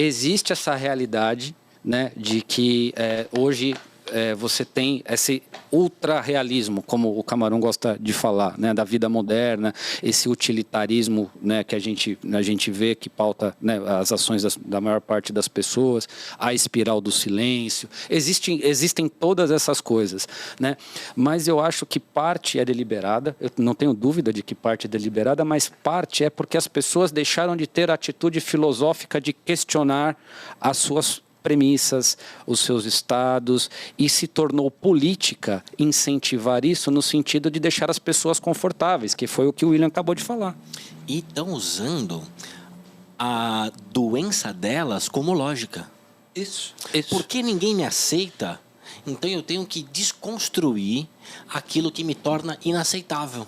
existe essa realidade, né, de que hoje você tem esse ultra-realismo, como o Camarão gosta de falar, né, da vida moderna, esse utilitarismo, né, que a gente vê que pauta, né, as ações da maior parte das pessoas, a espiral do silêncio. Existem todas essas coisas, né? Mas eu acho que parte é deliberada, eu não tenho dúvida de que parte é deliberada, mas parte é porque as pessoas deixaram de ter a atitude filosófica de questionar as suas premissas, os seus estados, e se tornou política incentivar isso no sentido de deixar as pessoas confortáveis, que foi o que o William acabou de falar. E estão usando a doença delas como lógica. Isso. Porque ninguém me aceita, então eu tenho que desconstruir aquilo que me torna inaceitável.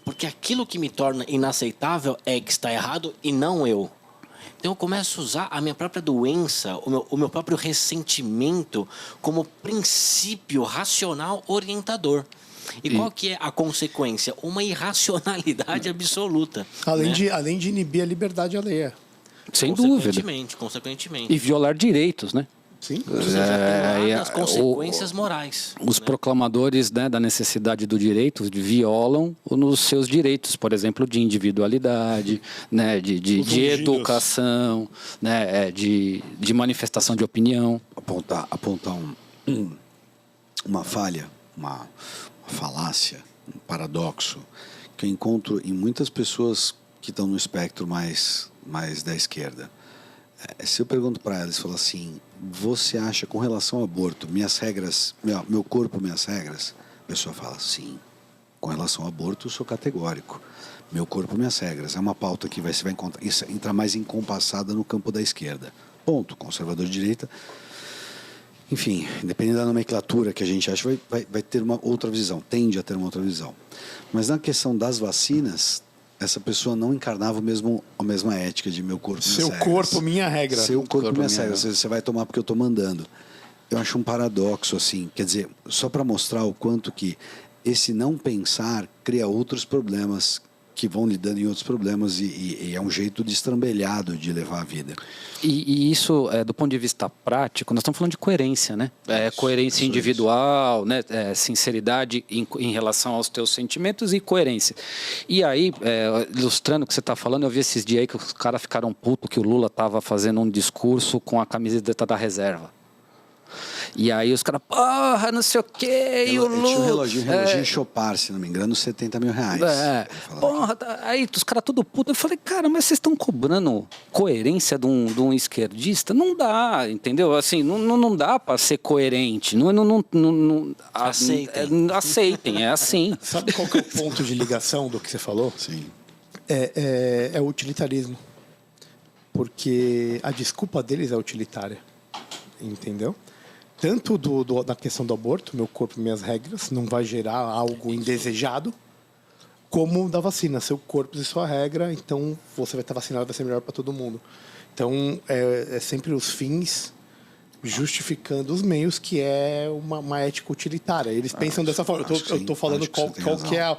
Porque aquilo que me torna inaceitável é que está errado e não eu. Então eu começo a usar a minha própria doença, o meu próprio ressentimento como princípio racional orientador. E qual que é a consequência? Uma irracionalidade absoluta. Além de inibir a liberdade alheia. Sem dúvida. Consequentemente. E violar direitos, né? Sim. As consequências morais. Os proclamadores, né, da necessidade do direito violam os seus direitos, por exemplo, de individualidade, né, de educação, né, de manifestação de opinião. Apontar uma falha, uma falácia, um paradoxo que eu encontro em muitas pessoas que estão no espectro mais da esquerda. Se eu pergunto para elas, falo assim: você acha, com relação ao aborto, minhas regras, meu corpo, minhas regras? A pessoa fala: sim. Com relação ao aborto, eu sou categórico. Meu corpo, minhas regras. É uma pauta que você vai entrar mais encompassada no campo da esquerda. Ponto. Conservador de direita. Enfim, independente da nomenclatura que a gente acha, vai ter uma outra visão. Tende a ter uma outra visão. Mas na questão das vacinas, essa pessoa não encarnava a mesma ética de meu corpo, minhas regras. Seu corpo, minha regra. Seu corpo, minhas regras. Você vai tomar porque eu estou mandando. Eu acho um paradoxo, assim. Quer dizer, só para mostrar o quanto que esse não pensar cria outros problemas que vão lidando em outros problemas e é um jeito destrambelhado de levar a vida. E isso, do ponto de vista prático, nós estamos falando de coerência, né? Coerência individual, né? Sinceridade em relação aos teus sentimentos e coerência. E aí, ilustrando o que você está falando, eu vi esses dias aí que os caras ficaram putos que o Lula estava fazendo um discurso com a camiseta da reserva. E aí os caras, porra, não sei o quê, e o Lula... Tinha um reloginho Chopar, se não me engano, R$70 mil. Porra, aí os caras tudo puto. Eu falei, cara, mas vocês estão cobrando coerência de um esquerdista? Não dá, entendeu? Assim, não dá para ser coerente. Aceitem, é assim. Sabe qual que é o ponto de ligação do que você falou? Sim. É o utilitarismo. Porque a desculpa deles é utilitária. Entendeu? Tanto da questão do aborto, meu corpo, minhas regras, não vai gerar algo indesejado, como da vacina, seu corpo e sua regra, então você vai estar vacinado, vai ser melhor para todo mundo. Então, é sempre os fins justificando os meios, que é uma ética utilitária. Eles pensam dessa forma. Eu estou falando qual que é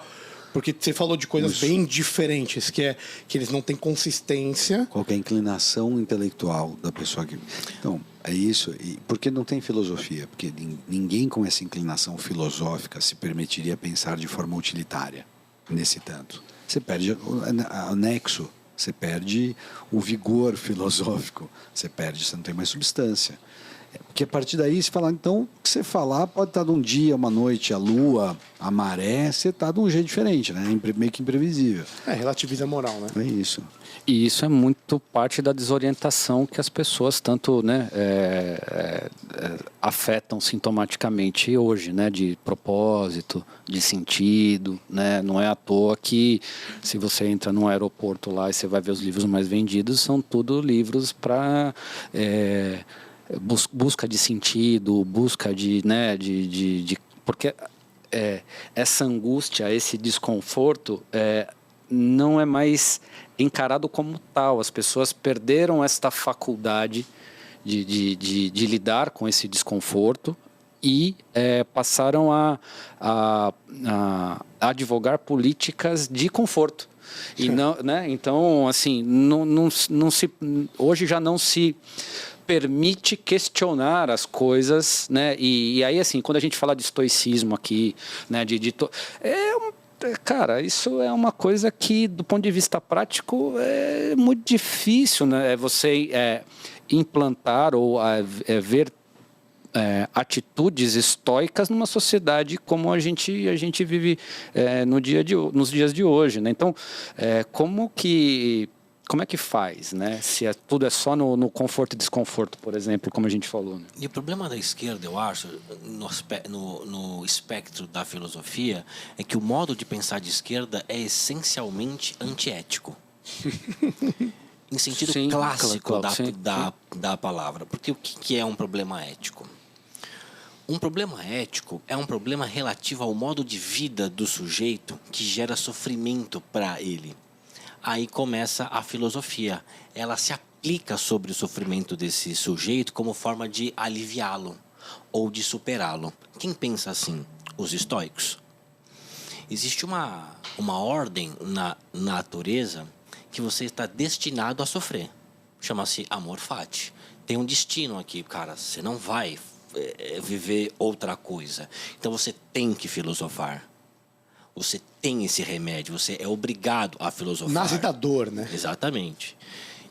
porque você falou de coisas bem diferentes, que eles não têm consistência. Qual que é a inclinação intelectual da pessoa que... Então, é isso. E porque não tem filosofia? Porque ninguém com essa inclinação filosófica se permitiria pensar de forma utilitária, nesse tanto. Você perde o nexo, você perde o vigor filosófico, você não tem mais substância. Porque a partir daí, se falar, então, o que você falar pode estar de um dia, uma noite, a lua, a maré, você está de um jeito diferente, né? Meio que imprevisível. Relativiza a moral, né? É isso. E isso é muito parte da desorientação que as pessoas tanto, né, afetam sintomaticamente hoje, né? De propósito, de sentido, né? Não é à toa que, se você entra num aeroporto lá e você vai ver os livros mais vendidos, são tudo livros para... busca de sentido, busca de porque essa angústia, esse desconforto não é mais encarado como tal. As pessoas perderam esta faculdade de lidar com esse desconforto e passaram a advogar políticas de conforto. E não, né? Então, assim, hoje já não se permite questionar as coisas, né? E aí, assim, quando a gente fala de estoicismo aqui, né? Cara, isso é uma coisa que, do ponto de vista prático, é muito difícil, né? Você implantar ou ver atitudes estoicas numa sociedade como a gente vive nos dias de hoje, né? Então, como é que faz, né? Se tudo é só no conforto e desconforto, por exemplo, como a gente falou. Né? E o problema da esquerda, eu acho, no espectro da filosofia, é que o modo de pensar de esquerda é essencialmente antiético. Em sentido Sim, clássico sim. da palavra. Porque o que é um problema ético? Um problema ético é um problema relativo ao modo de vida do sujeito que gera sofrimento para ele. Aí começa a filosofia. Ela se aplica sobre o sofrimento desse sujeito como forma de aliviá-lo ou de superá-lo. Quem pensa assim? Os estoicos. Existe uma ordem na natureza que você está destinado a sofrer. Chama-se amor fati. Tem um destino aqui, cara. Você não vai viver outra coisa. Então você tem que filosofar. Você tem esse remédio, você é obrigado a filosofar. Nasce da dor, né? Exatamente.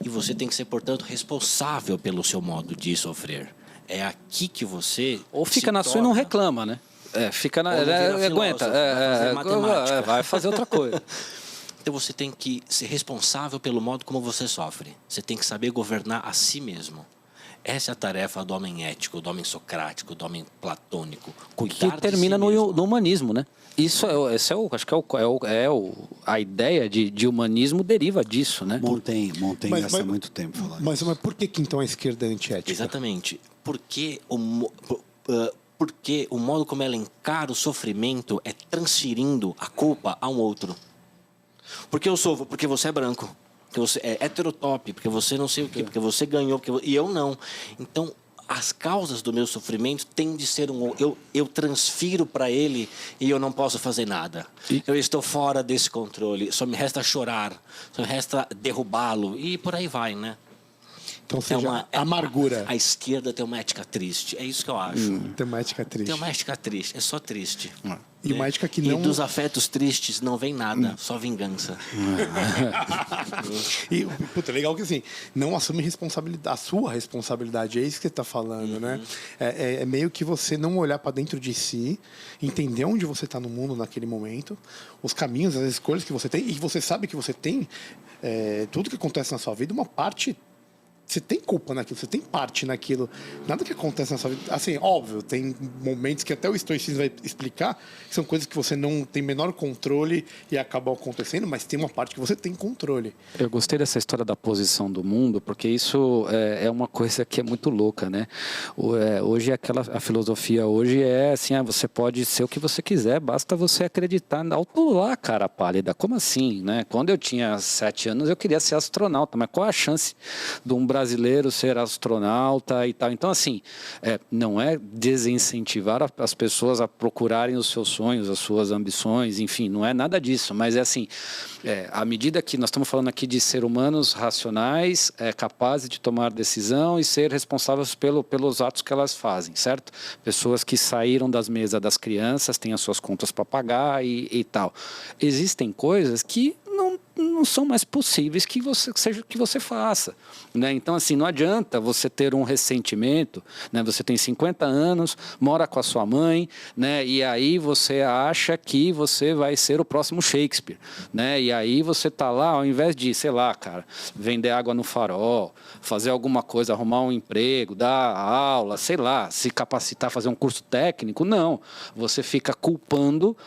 E você tem que ser, portanto, responsável pelo seu modo de sofrer. É aqui que você... Ou fica na sua e não reclama, né? Fica na... aguenta. Vai fazer outra coisa. Então você tem que ser responsável pelo modo como você sofre. Você tem que saber governar a si mesmo. Essa é a tarefa do homem ético, do homem socrático, do homem platônico. Cuidar que termina de si mesmo. no humanismo, né? Acho que a ideia de humanismo deriva disso, né? Montaigne gasta muito tempo falando. Mas por que então a esquerda é antiética? Exatamente. Porque o modo como ela encara o sofrimento é transferindo a culpa a um outro. Porque eu sofro, porque você é branco. Porque você é heterotop, porque você não sei o quê, porque você ganhou, e eu não. Então, as causas do meu sofrimento têm de ser eu transfiro para ele e eu não posso fazer nada. Eu estou fora desse controle, só me resta chorar, só me resta derrubá-lo e por aí vai, né? Então, seja, amargura. A esquerda tem uma ética triste, é isso que eu acho. Tem uma ética triste. Tem uma ética triste, é só triste. E uma ética que não... E dos afetos tristes não vem nada, só vingança. E, puta, legal que assim, não assume responsabilidade, a sua responsabilidade, é isso que você está falando, né? É meio que você não olhar para dentro de si, entender onde você está no mundo naquele momento, os caminhos, as escolhas que você tem, e você sabe que você tem tudo que acontece na sua vida, uma parte... Você tem culpa naquilo, você tem parte naquilo. Nada que acontece na sua vida... Assim, óbvio, tem momentos que até o estoicismo vai explicar que são coisas que você não tem menor controle e acabam acontecendo, mas tem uma parte que você tem controle. Eu gostei dessa história da posição do mundo, porque isso é uma coisa que é muito louca, né? Hoje, a filosofia hoje é assim, você pode ser o que você quiser, basta você acreditar. Alto lá, cara pálida, como assim, né? Quando eu tinha 7 anos, eu queria ser astronauta, mas qual a chance de um brasileiro ser astronauta e tal? Então, assim, não é desincentivar as pessoas a procurarem os seus sonhos, as suas ambições, enfim, não é nada disso, mas é assim, à medida que nós estamos falando aqui de ser humanos racionais, capazes de tomar decisão e ser responsáveis pelos atos que elas fazem, certo? Pessoas que saíram das mesas das crianças, têm as suas contas para pagar e tal. Existem coisas que não são mais possíveis que você faça, né? Então, assim, não adianta você ter um ressentimento, né? Você tem 50 anos, mora com a sua mãe, né? E aí você acha que você vai ser o próximo Shakespeare, né? E aí você tá lá, ao invés de, sei lá, cara, vender água no farol, fazer alguma coisa, arrumar um emprego, dar aula, sei lá, se capacitar, fazer um curso técnico, não. Você fica culpando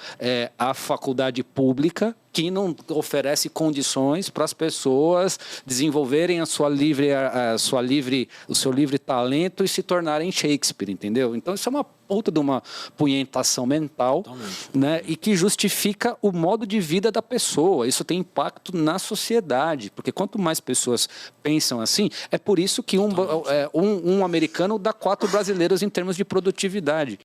a faculdade pública que não oferece condições para as pessoas desenvolverem o seu livre talento e se tornarem Shakespeare, entendeu? Então isso é uma puta de uma punhetação mental, né? E que justifica o modo de vida da pessoa. Isso tem impacto na sociedade, porque quanto mais pessoas pensam assim, é por isso que um americano dá 4 brasileiros em termos de produtividade.